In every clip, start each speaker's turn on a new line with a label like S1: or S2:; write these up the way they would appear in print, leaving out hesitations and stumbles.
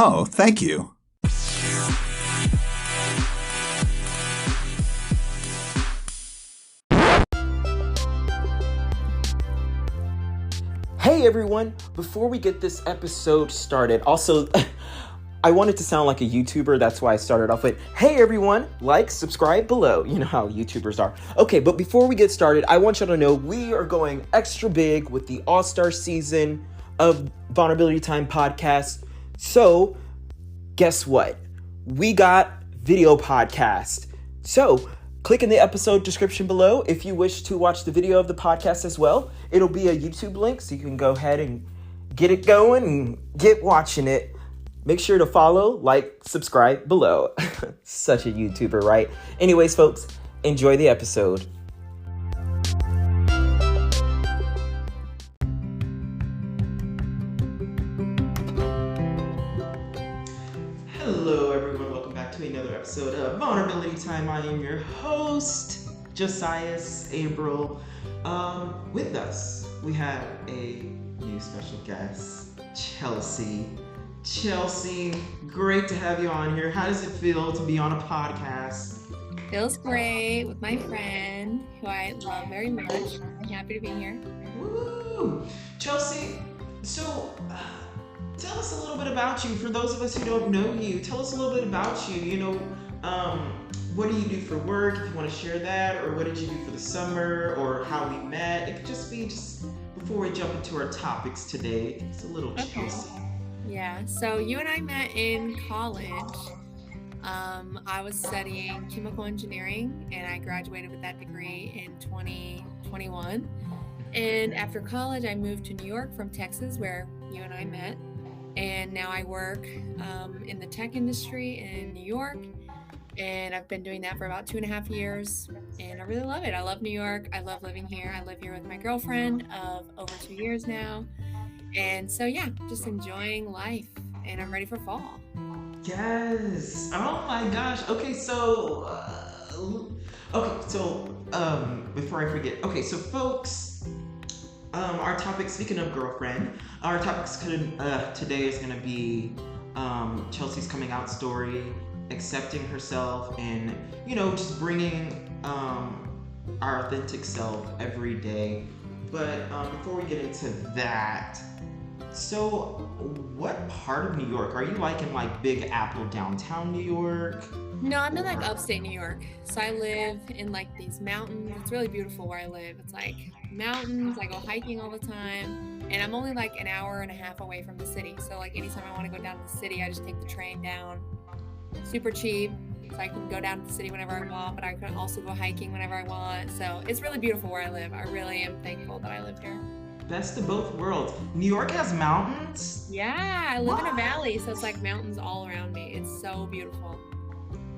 S1: Oh, thank you.
S2: Hey everyone! Before we get this episode started, also, I wanted to sound like a YouTuber, that's why I started off with, hey everyone, like, subscribe below. You know how YouTubers are. Okay, but before we get started, I want y'all to know we are going extra big with the All-Star season of Vulnerability Time podcast. So, guess what? We got video podcast. So, click in the episode description below if you wish to watch the video of the podcast as well. It'll be a YouTube link, so you can go ahead and get it going and get watching it. Make sure to follow, like, subscribe below. Such a YouTuber, right? Anyways, folks, enjoy the episode. Hello, everyone. Welcome back to another episode of Vulnerability Time. I am your host, Josias April. With us, we have a new special guest, Chelsea. Chelsea, great to have you on here. How does it feel to be on a podcast?
S3: Feels great with my friend, who I love very much. I'm happy to be here.
S2: Woo! Chelsea, so tell us a little bit about you. For those of us who don't know you, tell us a little bit about you. What do you do for work, if you want to share that, or what did you do for the summer, or how we met. It could just be before we jump into our topics today. It's a little Chelsea.
S3: Yeah, so you and I met in college. I was studying chemical engineering, and I graduated with that degree in 2021. And after college, I moved to New York from Texas, where you and I met. And now I work in the tech industry in New York. And I've been doing that for about 2.5 years. And I really love it. I love New York. I love living here. I live here with my girlfriend of over 2 years now. And so, yeah, just enjoying life. And I'm ready for fall.
S2: Yes. Oh my gosh. Okay, so before I forget. Okay, so folks, our topic, speaking of girlfriend, our topic today is going to be Chelsea's coming out story, accepting herself, and just bringing our authentic self every day. But before we get into that, so what part of New York are you, like in like Big Apple, downtown New York?
S3: No, I'm in like upstate New York. So I live in like these mountains. It's really beautiful where I live. It's like mountains. I go hiking all the time. And I'm only like an hour and a half away from the city. So like anytime I want to go down to the city, I just take the train down. Super cheap. So I can go down to the city whenever I want, but I can also go hiking whenever I want. So it's really beautiful where I live. I really am thankful that I live here.
S2: Best of both worlds. New York has mountains?
S3: Yeah, I live in a valley, so it's like mountains all around me. It's so beautiful.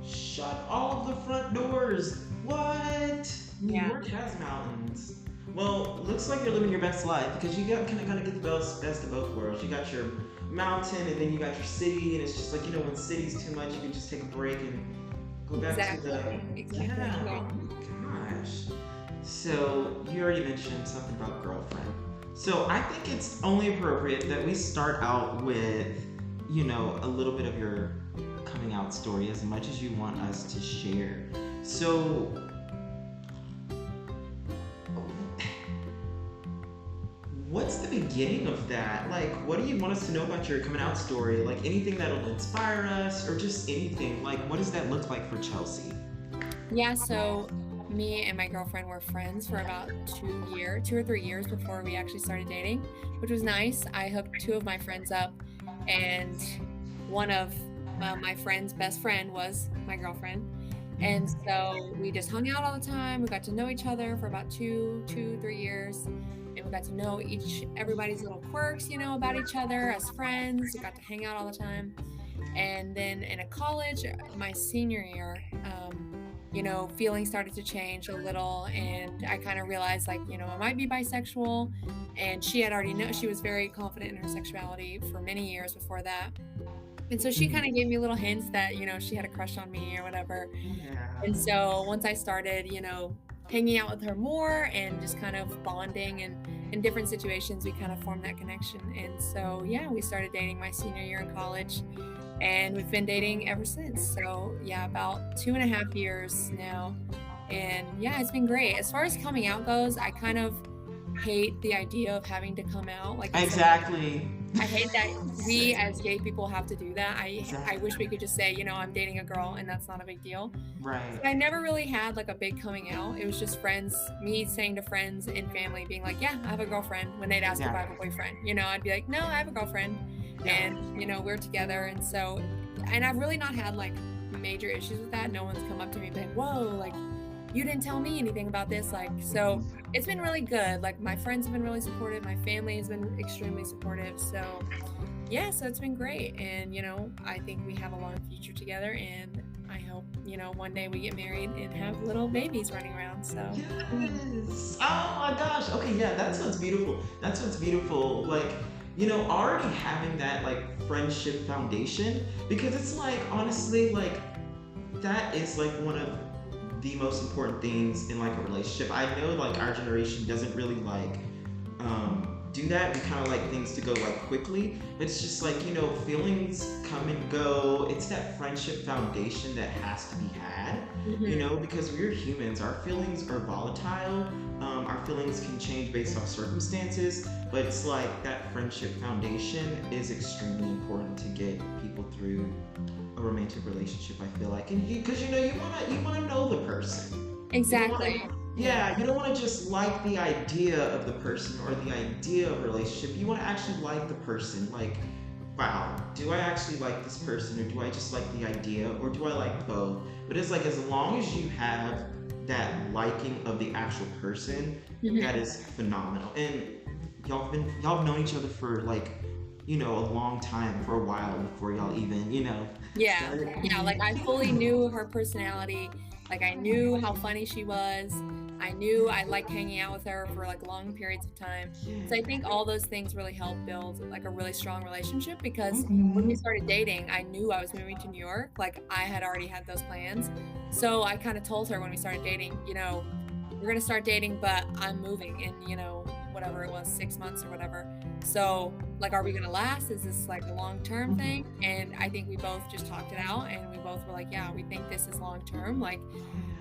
S2: Shut all the front doors. What? New
S3: Yeah.
S2: York has mountains. Well, looks like you're living your best life because you got kind of get the best of both worlds. You got your mountain and then you got your city, and it's just like, when city's too much, you can just take a break and go back to the...
S3: Exactly.
S2: Yeah. Oh my gosh. So you already mentioned something about girlfriend. So I think it's only appropriate that we start out with, a little bit of your coming out story, as much as you want us to share. So what's the beginning of that? Like, what do you want us to know about your coming out story? Like, anything that'll inspire us, or just anything. Like, what does that look like for Chelsea?
S3: Yeah, so me and my girlfriend were friends for about 2 or 3 years before we actually started dating, which was nice. I hooked 2 of my friends up, and one of my friend's best friend was my girlfriend. And so we just hung out all the time. We got to know each other for about 3 years. And we got to know everybody's little quirks, about each other as friends. We got to hang out all the time. And then in college, my senior year, feelings started to change a little, and I kind of realized I might be bisexual, and she had already known. She was very confident in her sexuality for many years before that. And so she kind of gave me little hints that, she had a crush on me or whatever.
S2: Yeah.
S3: And so once I started, hanging out with her more and just kind of bonding, and in different situations we kind of formed that connection. And so yeah, we started dating my senior year in college, and we've been dating ever since. So yeah, about 2.5 years now. And yeah, it's been great. As far as coming out goes, I kind of hate the idea of having to come out. Like it's something
S2: Exactly.
S3: I hate that we as gay people have to do that. I wish we
S2: Exactly.
S3: could just say, I'm dating a girl and that's not a big deal.
S2: Right.
S3: So I never really had like a big coming out. It was just friends, me saying to friends and family, being like, yeah, I have a girlfriend. When they'd ask if I have a
S2: Exactly.
S3: boyfriend, I'd be like, no, I have a girlfriend.
S2: Yeah.
S3: And, we're together. And so, and I've really not had like major issues with that. No one's come up to me and been, whoa, like, you didn't tell me anything about this. Like, so it's been really good. Like, my friends have been really supportive. My family has been extremely supportive. So, yeah, so it's been great. And, I think we have a long future together. And I hope, one day we get married and have little babies running around. So,
S2: Yes. Oh my gosh. Okay, yeah, that's what's beautiful. That's what's beautiful. Like, already having that like friendship foundation, because it's like honestly, like that is like one of the most important things in like a relationship. I know like our generation doesn't really like do that. We kind of like things to go like quickly, but it's just like feelings come and go. It's that friendship foundation that has to be had, because we're humans. Our feelings are volatile. Our feelings can change based off circumstances, but it's like that friendship foundation is extremely important to get people through a romantic relationship. I feel like, and because you wanna know the person.
S3: exactly.
S2: You don't want to just like the idea of the person or the idea of a relationship. You want to actually like the person. Like, wow, do I actually like this person, or do I just like the idea, or do I like both? But it's like as long as you have that liking of the actual person, that is phenomenal. And y'all have known each other for like a long time, for a while before y'all even
S3: Yeah,
S2: started.
S3: yeah, like I fully knew her personality. Like I knew how funny she was. I knew I liked hanging out with her for like long periods of time. So I think all those things really helped build like a really strong relationship, because when we started dating, I knew I was moving to New York. Like I had already had those plans. So I kind of told her when we started dating, we're going to start dating, but I'm moving in, whatever it was, 6 months or whatever. So like, are we going to last? Is this like a long-term thing? And I think we both just talked it out, and we both were like, yeah, we think this is long-term. Like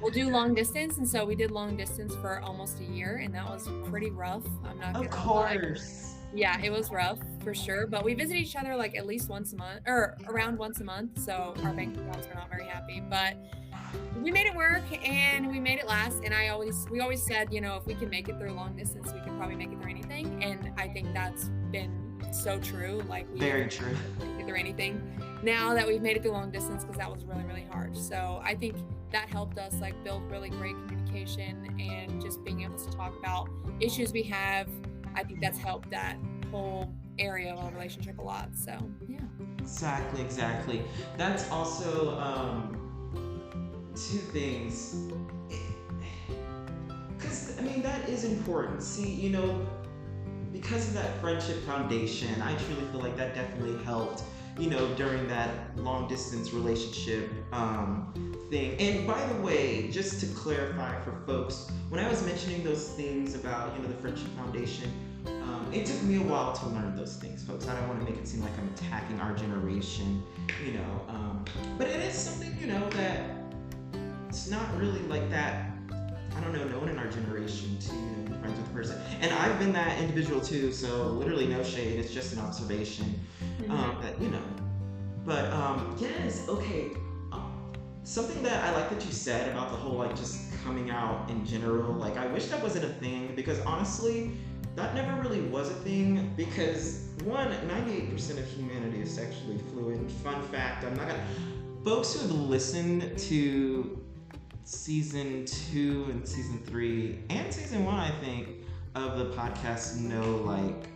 S3: we'll do long distance. And so we did long distance for almost a year, and that was pretty rough. I'm not
S2: Of
S3: gonna lie.
S2: course.
S3: Yeah, it was rough for sure. But we visit each other like at least once a month, or around once a month. So our bank accounts were not very happy, but we made it work and we made it last. And we always said, if we can make it through long distance, we can probably make it through anything. And I think that's been so true. Like we
S2: Very true.
S3: make it through anything now that we've made it through long distance, because that was really, really hard. So I think that helped us like build really great communication, and just being able to talk about issues we have. I think that's helped that whole area of our relationship a lot. So yeah.
S2: Exactly. That's also two things. Because I mean that is important. See, because of that friendship foundation, I truly feel like that definitely helped. During that long distance relationship thing. And by the way, just to clarify for folks, when I was mentioning those things about the friendship foundation, it took me a while to learn those things, folks. I don't want to make it seem like I'm attacking our generation, but it is something that it's not really like that. I don't know, no one in our generation to be friends with a person. And I've been that individual too, so literally no shade, it's just an observation. That but yes, okay. Something that I like that you said about the whole like just coming out in general, like I wish that wasn't a thing, because honestly, that never really was a thing, because 98% of humanity is sexually fluid. Fun fact, I'm not gonna folks who have listened to season 2 and season 3 and season 1, I think, of the podcast know like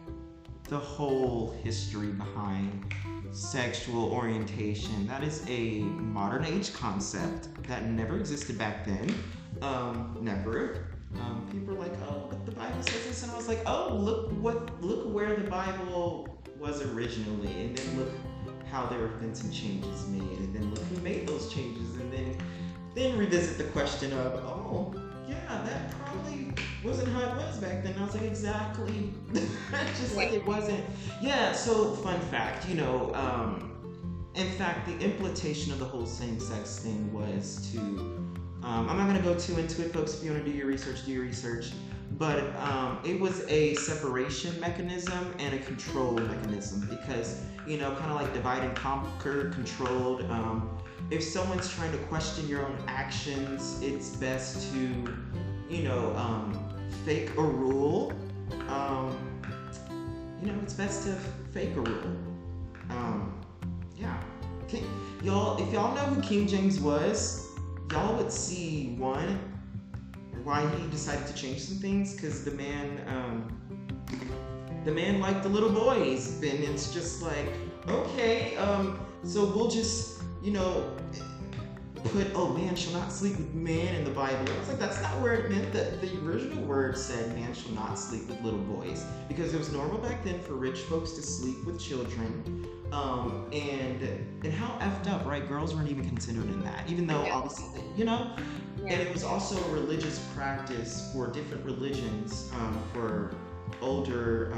S2: the whole history behind sexual orientation. That is a modern age concept that never existed back then. Never. People are like, oh, but the Bible says this, and I was like, oh, look where the Bible was originally, and then look how there have been some changes made, and then look who made those changes, and then revisit the question of, oh, yeah, that probably wasn't how it was back then. And I was like, exactly. Just like it wasn't. Yeah, so fun fact, and in fact, the implication of the whole same-sex thing was to, I'm not going to go too into it, folks. If you want to do your research. But it was a separation mechanism and a control mechanism because, kind of like divide and conquer, controlled. If someone's trying to question your own actions, it's best to, fake a rule. It's best to fake a rule. Yeah. Y'all, if y'all know who King James was, y'all would see why he decided to change some things, because the man liked the little boys, and it's just like, okay, so we'll just, put, man shall not sleep with man in the Bible. I was like, that's not where it meant. That the original word said man shall not sleep with little boys, because it was normal back then for rich folks to sleep with children. And how effed up, right? Girls weren't even considered in that, even though obviously,
S3: Yeah.
S2: And it was also a religious practice for different religions, for older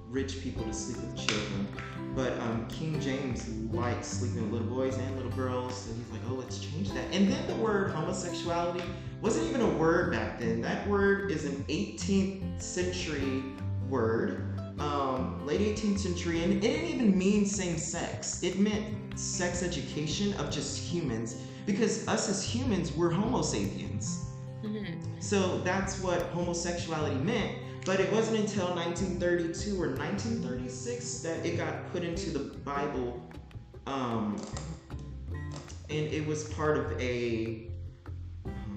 S2: rich people to sleep with children. But King James liked sleeping with little boys and little girls, and he's like, oh, let's change that. And then the word homosexuality wasn't even a word back then. That word is an 18th century word, late 18th century, and it didn't even mean same sex. It meant sex education of just humans, because us as humans, we're homo sapiens.
S3: Mm-hmm.
S2: So that's what homosexuality meant. But it wasn't until 1932 or 1936 that it got put into the Bible, and it was part of a.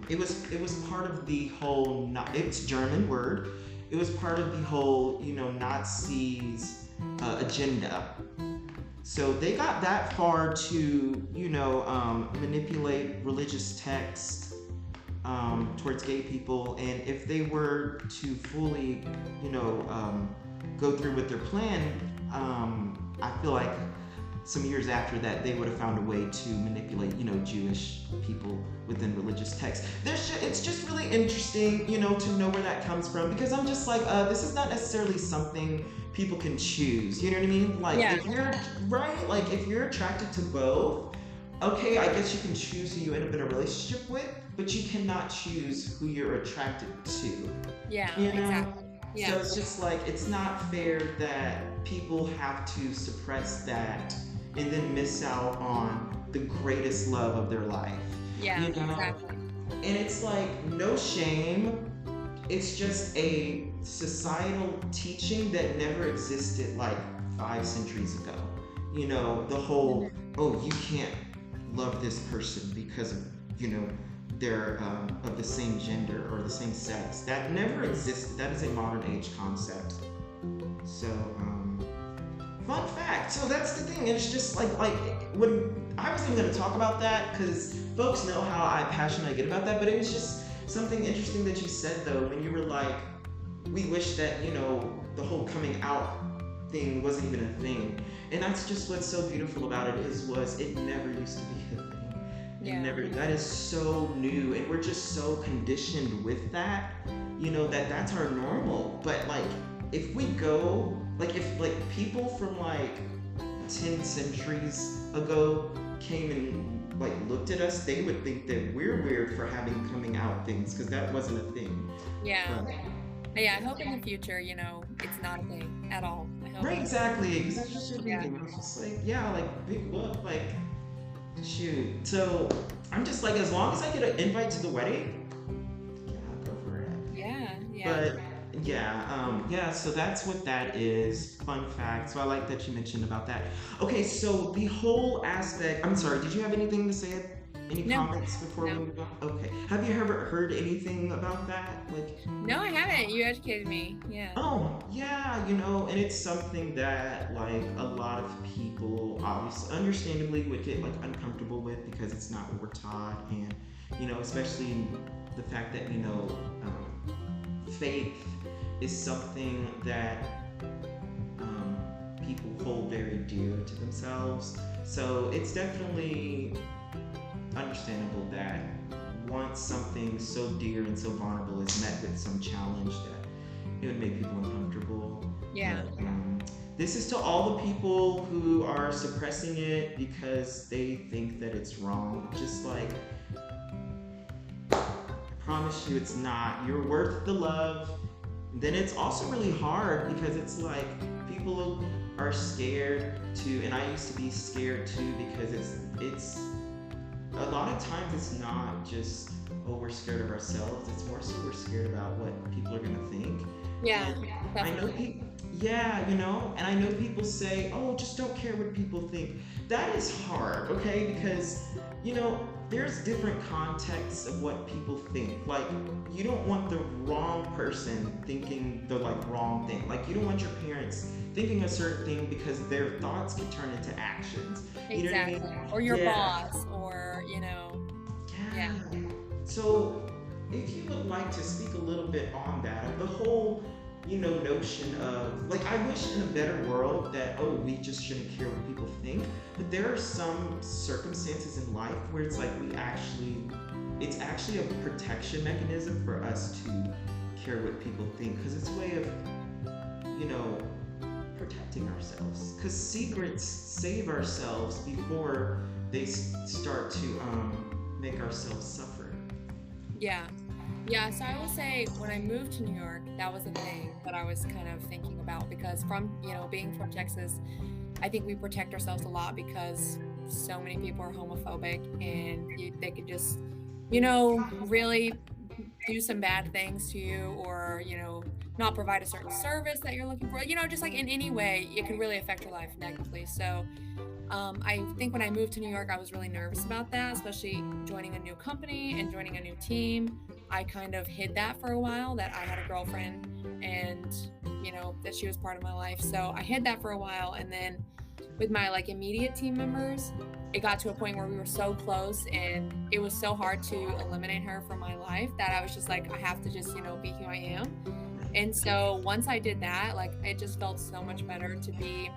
S2: It was part of the whole. It's a German word. It was part of the whole, Nazis' agenda. So they got that far to, manipulate religious texts towards gay people, and if they were to fully, go through with their plan, I feel like some years after that they would have found a way to manipulate, Jewish people within religious texts. It's just really interesting, to know where that comes from, because I'm just like, this is not necessarily something people can choose. You know what I mean? Like, if you're right, like if you're attracted to both, okay, I guess you can choose who you end up in a relationship with, but you cannot choose who you're attracted to.
S3: Yeah, exactly. Yeah.
S2: So it's just like, it's not fair that people have to suppress that and then miss out on the greatest love of their life.
S3: Yeah, exactly.
S2: And it's like, no shame. It's just a societal teaching that never existed like 5 centuries ago. The whole, oh, you can't love this person because of, they're of the same gender or the same sex. That never existed. That is a modern age concept. So, fun fact. So that's the thing. It's just like when I wasn't even going to talk about that, because folks know how passionate I get about that, but it was just something interesting that you said, though, when you were like, we wish that, the whole coming out thing wasn't even a thing. And that's just what's so beautiful about it was it never used to be a thing. That is so new, and we're just so conditioned with that, that's our normal. But like, if we go, like, if like people from like 10 centuries ago came and like looked at us, they would think that we're weird for having coming out things, because that wasn't a thing.
S3: Yeah. I hope in the future, it's not a thing at all. I hope.
S2: Right, exactly. Because that's just thinking. I was just like, big whoop, like, shoot. So I'm just like, as long as I get an invite to the wedding, go for it.
S3: Yeah.
S2: But so that's what that is. Fun fact. So I like that you mentioned about that. Okay, so the whole aspect. I'm sorry. Did you have anything to say? Any comments before we move on? Okay. Have you ever heard anything about that?
S3: No, I haven't. You educated me. Yeah.
S2: Oh, yeah, and it's something that like a lot of people obviously understandably would get like uncomfortable with, because it's not what we're taught, and especially the fact that faith is something that people hold very dear to themselves. So it's definitely understandable that once something so dear and so vulnerable is met with some challenge, that it would make people uncomfortable.
S3: Yeah.
S2: But, this is to all the people who are suppressing it because they think that it's wrong. Just like, I promise you it's not. You're worth the love. And then it's also really hard because it's like people are scared to, and I used to be scared too, because it's a lot of times it's not just, oh, we're scared of ourselves. It's more so we're scared about what people are gonna think.
S3: Yeah,
S2: And I know people, yeah, you know, and I know people say, oh, just don't care what people think. That is hard, okay? Because, you know, there's different contexts of what people think. Like, you don't want the wrong person thinking the like wrong thing. Like, you don't want your parents thinking a certain thing because their thoughts can turn into actions. You
S3: exactly.
S2: know what I mean?
S3: Or your
S2: Yeah.
S3: boss, or you know.
S2: Yeah.
S3: Yeah.
S2: So, if you would like to speak a little bit on that, of the whole, you know, notion of, like, I wish in a better world that, oh, we just shouldn't care what people think, but there are some circumstances in life where it's like it's actually a protection mechanism for us to care what people think, because it's a way of, you know, protecting ourselves. Because secrets save ourselves before they start to make ourselves suffer.
S3: Yeah. Yeah, so I will say when I moved to New York, that was a thing that I was kind of thinking about, because from, you know, being from Texas, I think we protect ourselves a lot because so many people are homophobic, and they could just, you know, really do some bad things to you, or, you know, not provide a certain service that you're looking for, you know, just like in any way, it can really affect your life negatively. So I think when I moved to New York, I was really nervous about that, especially joining a new company and joining a new team. I kind of hid that for a while, that I had a girlfriend and, you know, that she was part of my life. So I hid that for a while. And then with my like immediate team members, it got to a point where we were so close, and it was so hard to eliminate her from my life that I was just like, I have to just, you know, be who I am. And so once I did that, like, it just felt so much better to be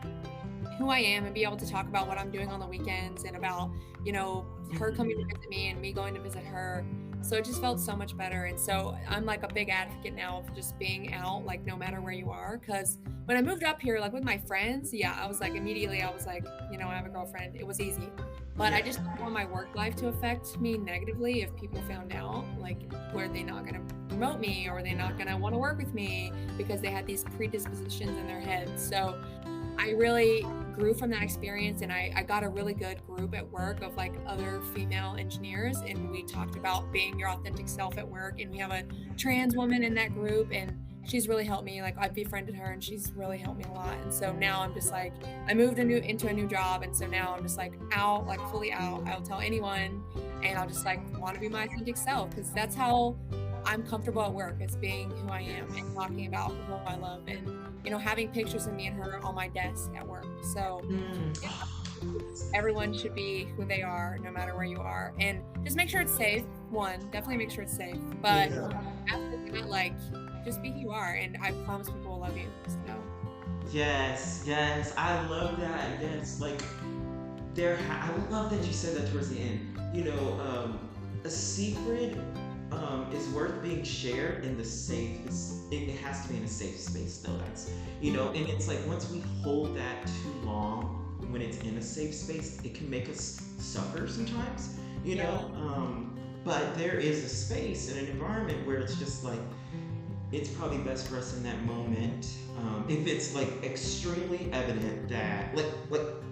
S3: who I am and be able to talk about what I'm doing on the weekends, and about, you know, her coming to visit me and me going to visit her. So it just felt so much better. And so I'm like a big advocate now of just being out, like, no matter where you are. Because when I moved up here, like with my friends, yeah, I was like, immediately I was like, you know, I have a girlfriend. It was easy. But I just don't want my work life to affect me negatively if people found out, like, were they not going to promote me, or are they not going to want to work with me because they had these predispositions in their heads. So I really grew from that experience, and I got a really good group at work of like other female engineers, and we talked about being your authentic self at work. And we have a trans woman in that group, and she's really helped me. Like, I've befriended her, and she's really helped me a lot. And so now I'm just like, I moved into a new job, and so now I'm just like out, like fully out. I'll tell anyone, and I'll just like want to be my authentic self, because that's how I'm comfortable at work, is being who I am and talking about who I love, and, you know, having pictures of me and her on my desk at work. So yeah, everyone should be who they are, no matter where you are, and just make sure it's safe. One, definitely make sure it's safe. But after that, like, just be who you are, and I promise people will love you. So
S2: Yes, I love that. Yes, like I love that you said that towards the end. You know, a secret is worth being shared in the safe. It has to be in a safe space, though. That's, you know, and it's like once we hold that too long, when it's in a safe space, it can make us suffer sometimes. You know, but there is a space and an environment where it's just like, it's probably best for us in that moment. If it's like extremely evident that,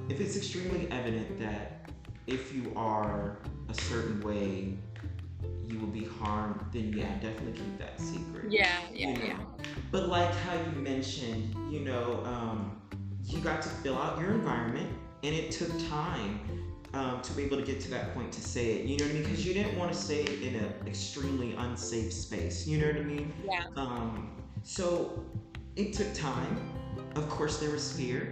S2: if it's extremely evident that if you are a certain way, you will be harmed, then yeah, definitely keep that secret.
S3: yeah.
S2: But like how you mentioned, you know, you got to fill out your environment, and it took time to be able to get to that point to say it. You know what I mean? Because you didn't want to say it in an extremely unsafe space. You know what I mean?
S3: Yeah.
S2: So it took time. Of course, there was fear.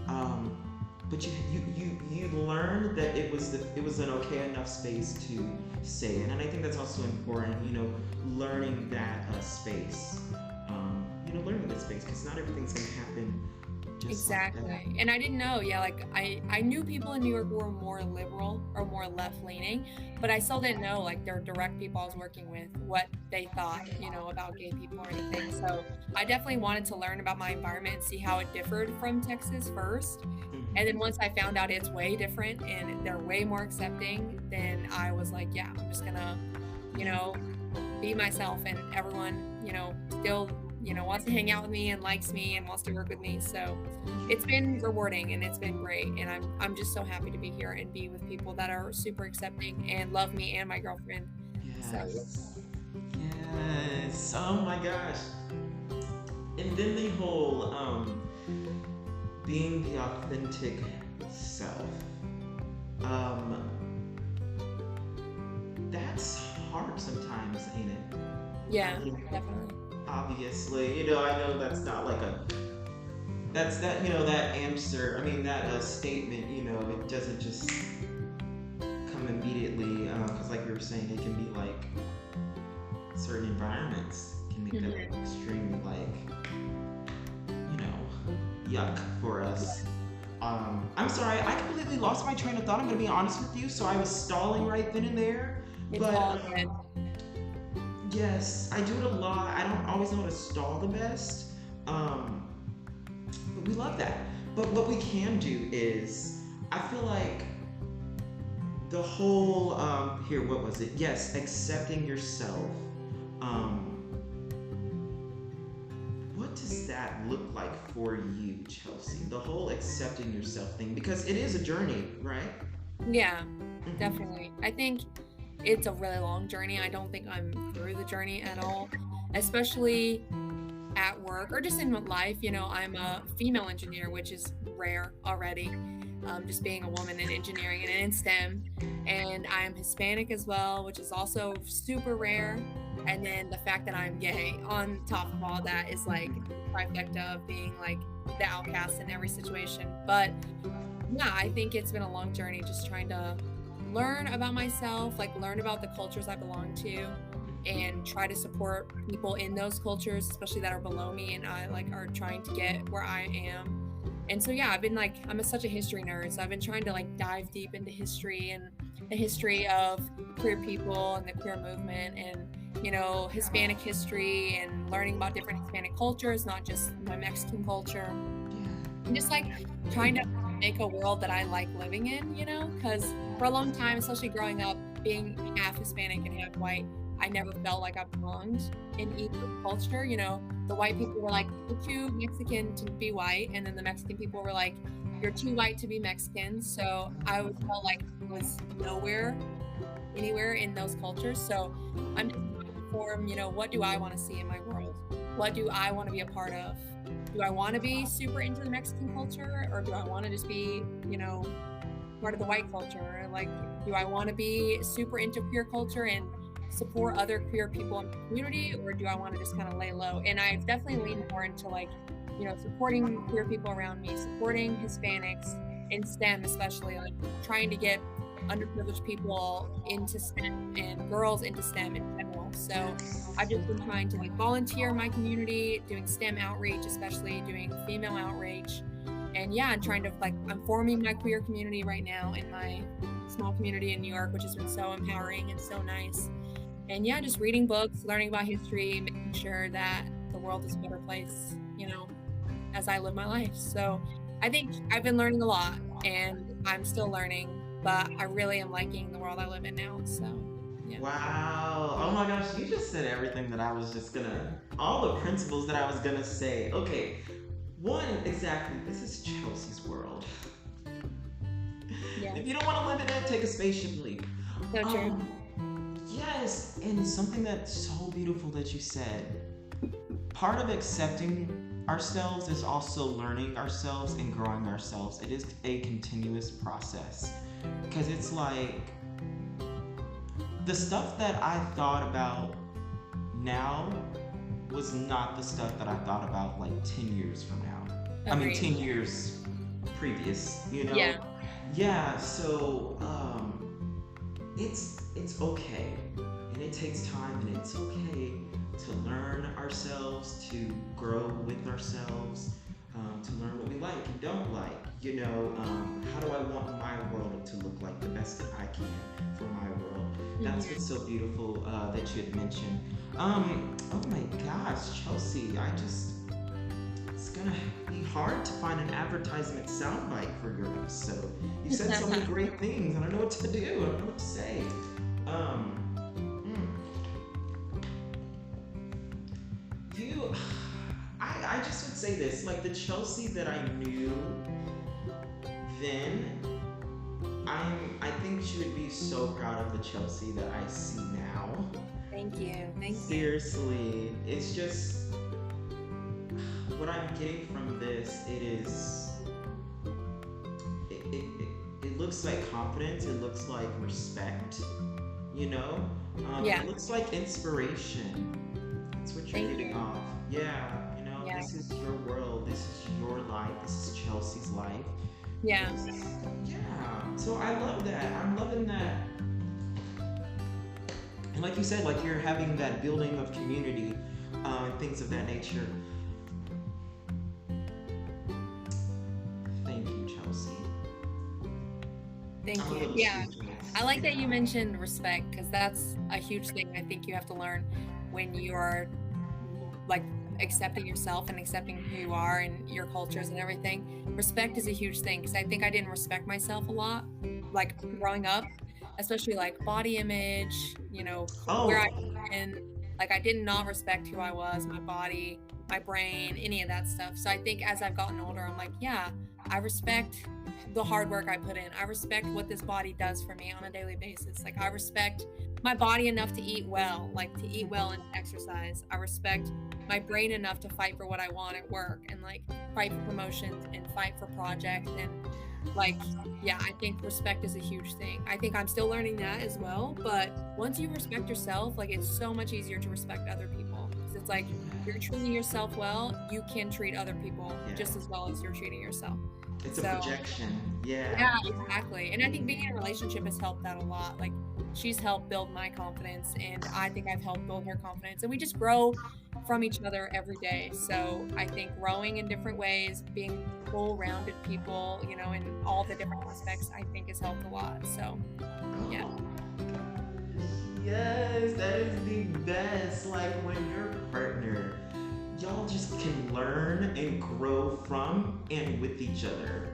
S2: But you learned that it was an okay enough space to say it, and I think that's also important. You know, learning that space. You know, learning that space, because not everything's gonna happen just like that.
S3: Exactly. And I didn't know, yeah, like I knew people in New York were more liberal or more left leaning, but I still didn't know like their direct people I was working with what they thought, about gay people or anything. So I definitely wanted to learn about my environment and see how it differed from Texas first. And then once I found out it's way different and they're way more accepting, then I was like, yeah, I'm just gonna, be myself, and everyone, still wants to hang out with me and likes me and wants to work with me. So it's been rewarding and it's been great. And I'm just so happy to be here and be with people that are super accepting and love me and my girlfriend.
S2: Yes. Yes. Oh my gosh. And then the whole being the authentic self. That's hard sometimes, ain't it?
S3: Yeah,
S2: I mean,
S3: definitely.
S2: obviously, I know that's not like that's that, that answer. I mean, that statement, it doesn't just come immediately, because like we were saying, it can be like certain environments can make that extremely like, yuck for us. I'm sorry, I completely lost my train of thought. I'm gonna be honest with you. So I was stalling right then and there.
S3: It's all good.
S2: Yes, I do it a lot. I don't always know how to stall the best. But we love that. But what we can do is, I feel like the whole here, what was it? Yes, accepting yourself. What does that look like for you, Chelsea? The whole accepting yourself thing, because it is a journey, right?
S3: Yeah, definitely. I think it's a really long journey. I don't think I'm through the journey at all, especially at work or just in life. I'm a female engineer, which is rare already. Just being a woman in engineering and in STEM. And I am Hispanic as well, which is also super rare. And then the fact that I'm gay on top of all that is like trifecta of being like the outcast in every situation. But yeah, I think it's been a long journey just trying to learn about myself, like learn about the cultures I belong to, and try to support people in those cultures, especially that are below me and I like are trying to get where I am. And so yeah, I've been like, I'm such a history nerd, so I've been trying to like dive deep into history and the history of queer people and the queer movement, and Hispanic history, and learning about different Hispanic cultures, not just my Mexican culture, and just like trying to make a world that I like living in, because for a long time, especially growing up, being half Hispanic and half white, I never felt like I belonged in either culture. The white people were like, you're too Mexican to be white, and then the Mexican people were like, you're too white to be Mexican. So I always felt like I was anywhere in those cultures. So I'm just trying to form, what do I want to see in my world? What do I want to be a part of? Do I want to be super into the Mexican culture, or do I want to just be, part of the white culture? Like, do I want to be super into queer culture and support other queer people in the community, or do I want to just kind of lay low? And I've definitely leaned more into like, supporting queer people around me, supporting Hispanics in STEM, especially like trying to get underprivileged people into STEM and girls into STEM in general. So I've just been trying to like volunteer in my community, doing STEM outreach, especially doing female outreach. And yeah, I'm trying to like, I'm forming my queer community right now in my small community in New York, which has been so empowering and so nice. And yeah, just reading books, learning about history, making sure that the world is a better place, as I live my life. So I think I've been learning a lot, and I'm still learning, but I really am liking the world I live in now. So yeah.
S2: Wow. Oh my gosh, you just said everything that I was just all the principles that I was gonna say. Okay, one, exactly, this is Chelsea's world.
S3: Yeah.
S2: If you don't want to live in it, take a spaceship and leave.
S3: So true.
S2: Yes, and something that's so beautiful that you said, part of accepting ourselves is also learning ourselves and growing ourselves. It is a continuous process, because it's like the stuff that I thought about now was not the stuff that I thought about like 10 years from now.
S3: Agreed.
S2: I mean 10 years previous, Yeah, so it's okay, and it takes time, and it's okay to learn ourselves, to grow with ourselves. to learn what we like and don't like. How do I want my world to look like, the best that I can for my world. That's what's so beautiful that you had mentioned. Oh my gosh, Chelsea, it's gonna be hard to find an advertisement soundbite for your episode. You said so many great things. I don't know what to do. I don't know what to say. I just would say this, like the Chelsea that I knew then, I think she would be so proud of the Chelsea that I see now.
S3: Thank you.
S2: Seriously, it's just what I'm getting from this. It looks like confidence. It looks like respect.
S3: Yeah.
S2: It looks like inspiration. That's what you're getting off. Yeah. This is your world. This is your life. This is Chelsea's life.
S3: Yeah.
S2: Yeah. So I love that. I'm loving that. And like you said, like you're having that building of community, and things of that nature. Thank you, Chelsea.
S3: Thank you. Yeah. I like that you mentioned respect, because that's a huge thing I think you have to learn when you are like accepting yourself and accepting who you are and your cultures and everything. Respect is a huge thing, because I think I didn't respect myself a lot, like growing up, especially like body image, where I've been. Like I did not respect who I was, my body, my brain, any of that stuff. So I think as I've gotten older, I'm like, yeah, I respect the hard work I put in. I respect what this body does for me on a daily basis. Like I respect my body enough to eat well, and exercise. I respect my brain enough to fight for what I want at work, and like fight for promotions and fight for projects. And like, yeah, I think respect is a huge thing. I think I'm still learning that as well. But once you respect yourself, like it's so much easier to respect other people. Because it's like you're treating yourself well, you can treat other people just as well as you're treating yourself.
S2: It's a projection.
S3: Yeah, exactly. And I think being in a relationship has helped that a lot. Like she's helped build my confidence, and I think I've helped build her confidence, and we just grow from each other every day. So I think growing in different ways, being full-rounded people, in all the different aspects, I think has helped a lot. So yeah.
S2: Yes, that is the best. Like when your partner, y'all just can learn and grow from and with each other.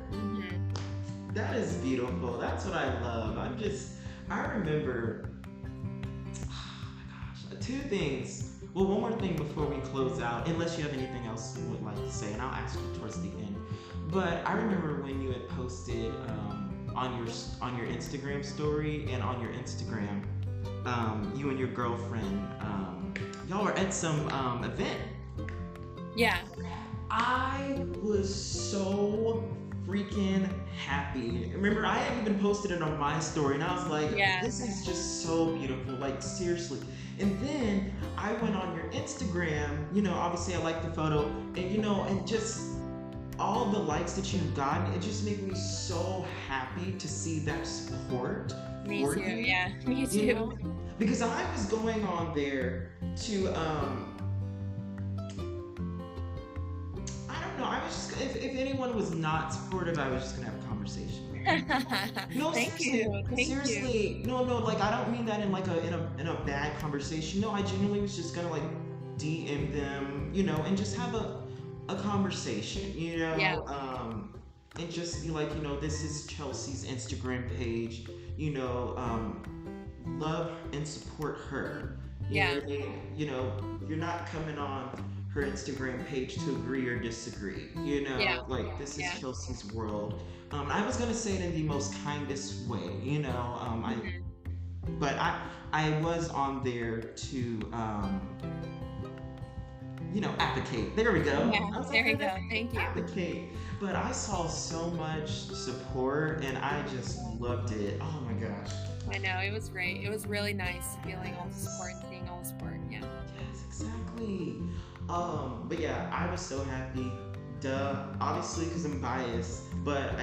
S2: That is beautiful. That's what I love. I remember, oh my gosh, two things. Well, one more thing before we close out, unless you have anything else you would like to say, and I'll ask you towards the end. But I remember when you had posted on your Instagram story and on your Instagram, you and your girlfriend, y'all were at some event.
S3: Yeah.
S2: I was so freaking happy. Remember, I had even posted it on my story, and I was like, this is just so beautiful, like seriously. And then I went on your Instagram, obviously I liked the photo, and and just all the likes that you've gotten, it just made me so happy to see that support.
S3: Me too, yeah, me too.
S2: Because I was going on there to, I was just, if anyone was not supportive, I was just gonna have a conversation. No,
S3: Thank you.
S2: Seriously, no, like I don't mean that in like in a bad conversation. No, I genuinely was just gonna like DM them, and just have a conversation, and just be like, this is Chelsea's Instagram page, love and support her. You're not coming on her Instagram page to agree or disagree, like this is Chelsea's world. I was gonna say it in the most kindest way, but I was on there to advocate. There we go.
S3: Yeah, there we go. Thank you.
S2: Advocate. But I saw so much support, and I just loved it. Oh my gosh.
S3: I know, it was great. It was really nice feeling all the support and seeing all the support. Yeah.
S2: Yes, exactly. But yeah, I was so happy. Obviously, because I'm biased, but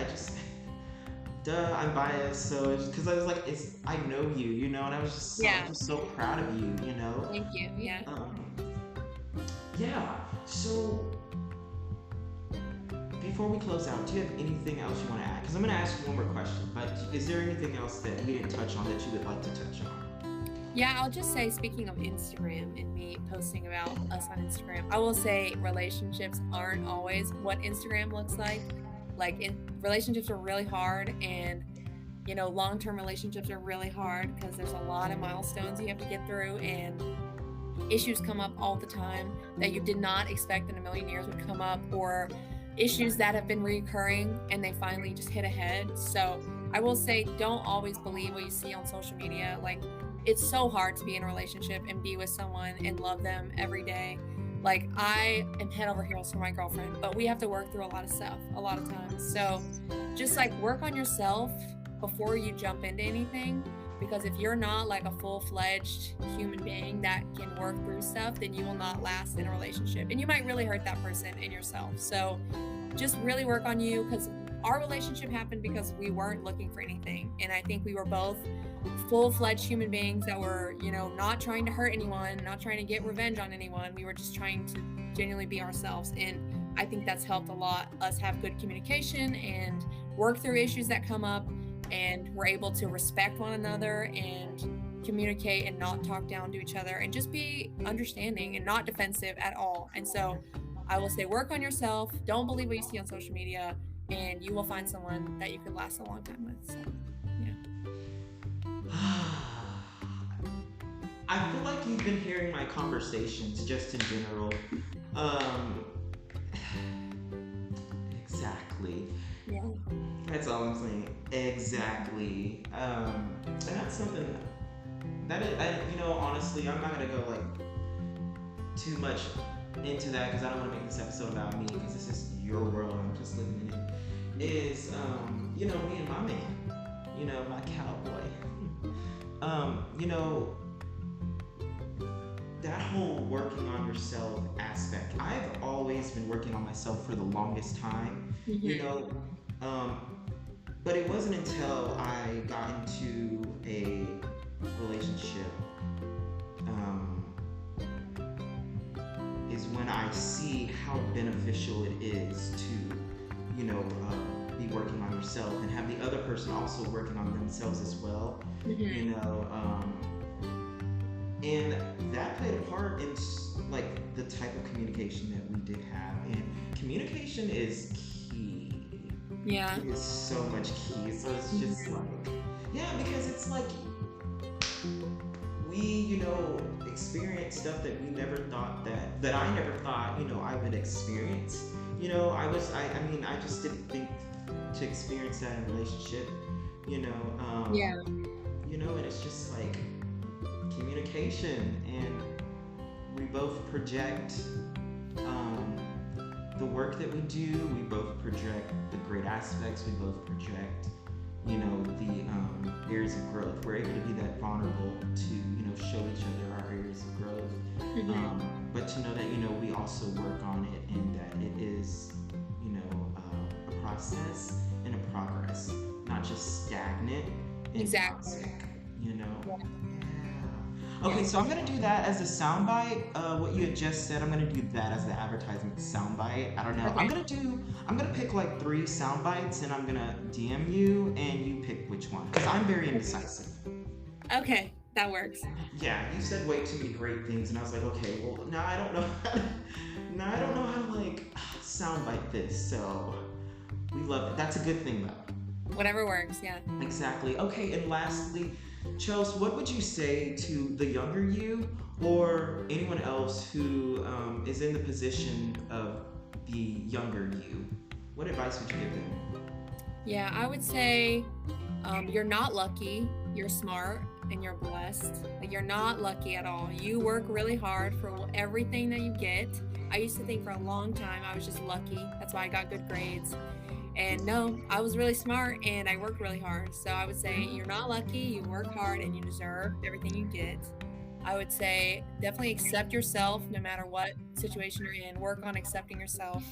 S2: I'm biased. So it's because I was like, I know you, and I was just so proud of you,
S3: Thank you. Yeah.
S2: Yeah. So before we close out, do you have anything else you want to add? Because I'm going to ask you one more question, but is there anything else that we didn't touch on that you would like to touch on?
S3: Yeah, I'll just say, speaking of Instagram and me posting about us on Instagram, I will say relationships aren't always what Instagram looks like. Relationships are really hard, and long-term relationships are really hard because there's a lot of milestones you have to get through, and issues come up all the time that you did not expect in a million years would come up, or issues that have been reoccurring and they finally just hit a head. So I will say, don't always believe what you see on social media. Like, it's so hard to be in a relationship and be with someone and love them every day. Like, I am head over heels for my girlfriend, but we have to work through a lot of stuff a lot of times. So just work on yourself before you jump into anything, because if you're not like a full-fledged human being that can work through stuff, then you will not last in a relationship, and you might really hurt that person and yourself. So just really work on you, because our relationship happened because we weren't looking for anything, and I think we were both full-fledged human beings that were not trying to hurt anyone, not trying to get revenge on anyone. We were just trying to genuinely be ourselves, and I think that's helped a lot, us have good communication and work through issues that come up, and we're able to respect one another and communicate and not talk down to each other and just be understanding and not defensive at all. And so I will say, work on yourself. Don't believe what you see on social media, and you will find someone that you could last a long time with. So, yeah.
S2: I feel like you've been hearing my conversations just in general. Exactly.
S3: Yeah.
S2: That's all I'm saying. Exactly. And that's something that honestly, I'm not gonna go too much into that, because I don't want to make this episode about me, because this is your world. I'm just living in it. Is me and my man, my cowboy. That whole working on yourself aspect. I've always been working on myself for the longest time.
S3: Mm-hmm.
S2: But it wasn't until I got into a relationship is when I see how beneficial it is to, be working on yourself and have the other person also working on themselves as well.
S3: Mm-hmm.
S2: And that played a part in the type of communication that we did have. And communication is key.
S3: Yeah.
S2: It is so much key. So it's just because it's we, experience stuff that we never thought that I never thought, I would experience. I just didn't think to experience that in a relationship,
S3: Yeah.
S2: And it's just communication, and we both project the work that we do. We both project the great aspects. We both project, the areas of growth. We're able to be that vulnerable to, show each other our areas of growth.
S3: Mm-hmm.
S2: But to know that, we also work on it, and that it is, a process and a progress, not just stagnant and
S3: Exactly.
S2: toxic,
S3: Yeah.
S2: Okay, so I'm gonna do that as a soundbite. What you had just said, I'm gonna do that as the advertisement soundbite. I don't know.
S3: Okay.
S2: I'm gonna pick 3 sound bites, and I'm gonna DM you, and you pick which one, because I'm very indecisive.
S3: Okay, that works.
S2: Yeah, you said way too many great things, and I was like, okay, well, now I don't know how to soundbite this. So we love it. That's a good thing, though.
S3: Whatever works. Yeah.
S2: Exactly. Okay, and lastly, Chels, what would you say to the younger you, or anyone else who is in the position of the younger you? What advice would you give them?
S3: Yeah, I would say you're not lucky, you're smart, and you're blessed. You're not lucky at all. You work really hard for everything that you get. I used to think for a long time I was just lucky. That's why I got good grades. And no, I was really smart and I worked really hard. So I would say you're not lucky, you work hard, and you deserve everything you get. I would say definitely accept yourself no matter what situation you're in. Work on accepting yourself.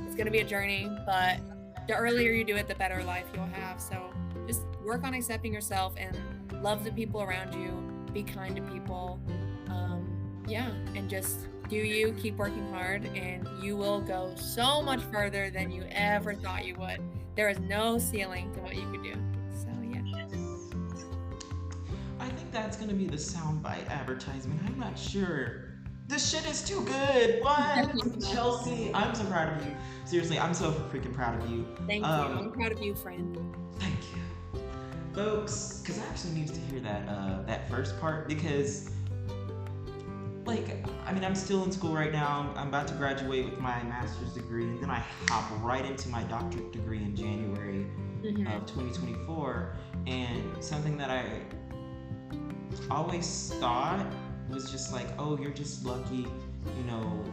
S3: It's going to be a journey, but the earlier you do it, the better life you'll have. So just work on accepting yourself and love the people around you. Be kind to people. And just do you, keep working hard, and you will go so much further than you ever thought you would. There is no ceiling to what you could do. So yeah.
S2: I think that's gonna be the soundbite advertisement. I'm not sure. This shit is too good. What? Chelsea, I'm so proud of you. Seriously, I'm so freaking proud of you.
S3: Thank you. I'm proud of you, friend.
S2: Thank you. Folks, because I actually needed to hear that first part because, like, I mean, I'm still in school right now. I'm about to graduate with my master's degree, and then I hop right into my doctorate degree in January of 2024. And something that I always thought was just like, oh, you're just lucky, you know,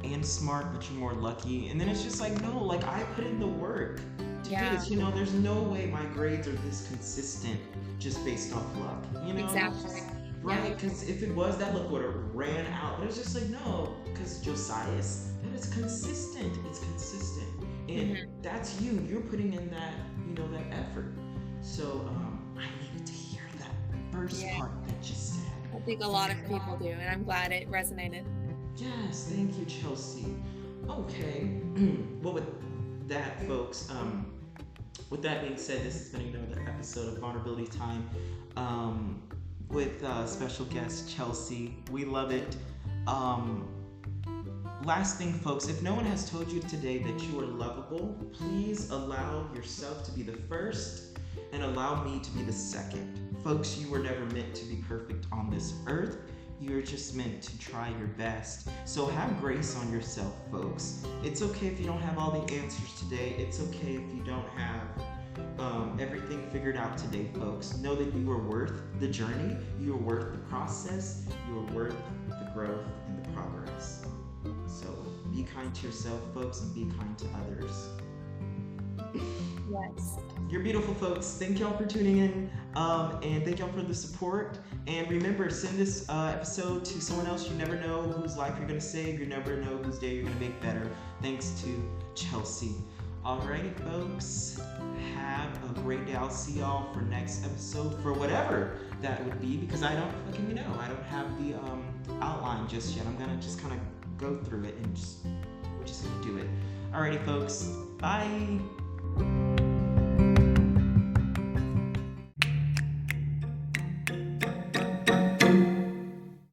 S2: and smart, but you're more lucky. And then it's just like, no, like I put in the work to do this. You know, there's no way my grades are this consistent just based off luck. You know,
S3: exactly.
S2: Right? Because if it was, that luck would have ran out. But it's just like, no, because Josias, it's consistent. It's consistent, and that's you. You're putting in that, you know, that effort. So I needed to hear that first part that you said.
S3: I think a lot of people do, and I'm glad it resonated.
S2: Yes, thank you, Chelsea. Okay, well, with that, folks, with that being said, this has been another episode of Vulnerability Time with special guest Chelsea. We love it. Last thing, folks, if no one has told you today that you are lovable, please allow yourself to be the first and allow me to be the second. Folks, you were never meant to be perfect on this earth. You're just meant to try your best. So have grace on yourself, folks. It's okay if you don't have all the answers today. It's okay if you don't have everything figured out today, folks. Know that you are worth the journey. You are worth the process. You are worth the growth and the progress. So be kind to yourself, folks, and be kind to others.
S3: Yes.
S2: You're beautiful, folks. Thank y'all for tuning in, and thank y'all for the support. And remember, send this episode to someone else. You never know whose life you're gonna save. You never know whose day you're gonna make better. Thanks to Chelsea. Alrighty, folks. Have a great day. I'll see y'all for next episode for whatever that would be, because I don't fucking know. I don't have the outline just yet. I'm gonna just kind of go through it and we're just gonna do it. Alrighty, folks. Bye.